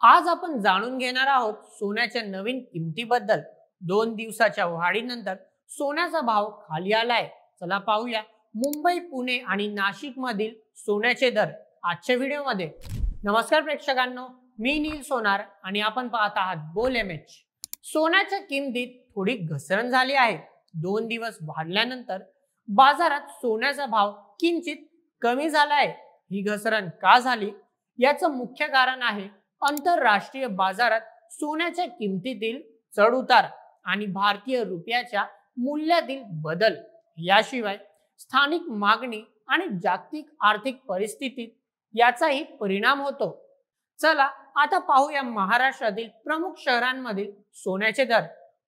आज आपण जाणून घेणार आहोत सोन्याच्या नवीन किमतीबद्दल। 2 दिवसाच्या वाढीनंतर सोन्याचा भाव खाली आलाय। चला पाहूया मुंबई, पुणे आणि नाशिक मधील सोन्याचे दर आजच्या व्हिडिओमध्ये। नमस्कार प्रेक्षकांनो, मी नील सोनार आणि आपण पाहत आहात बोल एमएच। सोन्याच्या किमतीत थोडी घसरण झाली आहे। 2 दिवस वाढल्यानंतर बाजारात सोन्याचा भाव किंचित कमी झाला आहे। ही घसरण का झाली याचं मुख्य कारण आहे आंतरराष्ट्रीय बाजारात सोन्याच्या किमतीतील चढ उतार आणि भारतीय रुपयाच्या मूल्यातील बदल। याशिवाय स्थानिक मागणी आणि जागतिक आर्थिक परिस्थितीत याचाही परिणाम होतो। चला आता पाहूया महाराष्ट्रातील प्रमुख शहरांमधील सोन्याचे दर।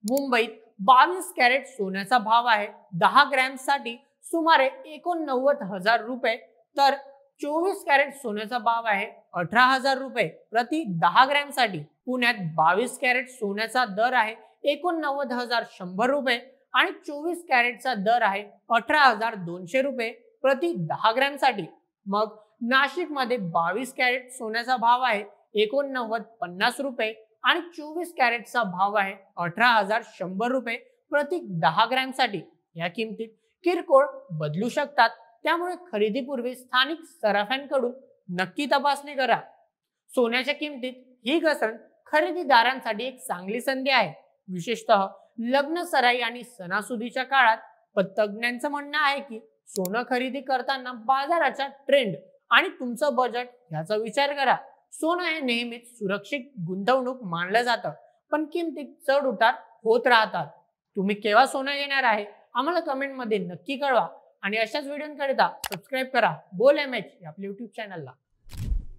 मुंबईत 22 कॅरेट सोन्याचा भाव आहे 10 ग्रॅमसाठी सुमारे 89,000 रुपये, तर 24 कॅरेट सोन्याचा भाव आहे 18,000 रुपये प्रति 10 ग्रॅमसाठी। पुण्यात 22 कॅरेट सोन्याचा दर आहे 89,100 रुपये आणि 24 कॅरेटचा दर आहे 18,200 रुपये प्रति 10 ग्रॅमसाठी। मग नाशिक मध्ये 22 कॅरेट सोन्याचा भाव आहे 89,50 रुपये आणि 24 कॅरेटचा भाव आहे 18,100 रुपये प्रति 10 ग्रॅमसाठी। या किमतीत किरकोळ बदलू शकतात, त्यामुळे खरेदीपूर्वी स्थानिक सराफ्यांकडून नक्की तपासणी करा। सोन्याच्या किमतीत ही घसरण खरेदीदारांसाठी एक चांगली संधी आहे, विशेषतः लग्न, सराई आणि सणासुदीच्या काळात। पण तज्ञांचं म्हणणं आहे की सोनं खरेदी करताना बाजाराचा ट्रेंड आणि तुमचं बजेट याचा विचार करा। सोनं हे नेहमीच सुरक्षित गुंतवणूक मानलं जातं, पण किमतीत चढ उतार होत राहतात। तुम्ही केव्हा सोनं घेणार आहे आम्हाला कमेंट मध्ये नक्की कळवा आणि अशाच व्हिडिओंकरिता सबस्क्राइब करा बोल एमएच या आपल्या YouTube चॅनलला।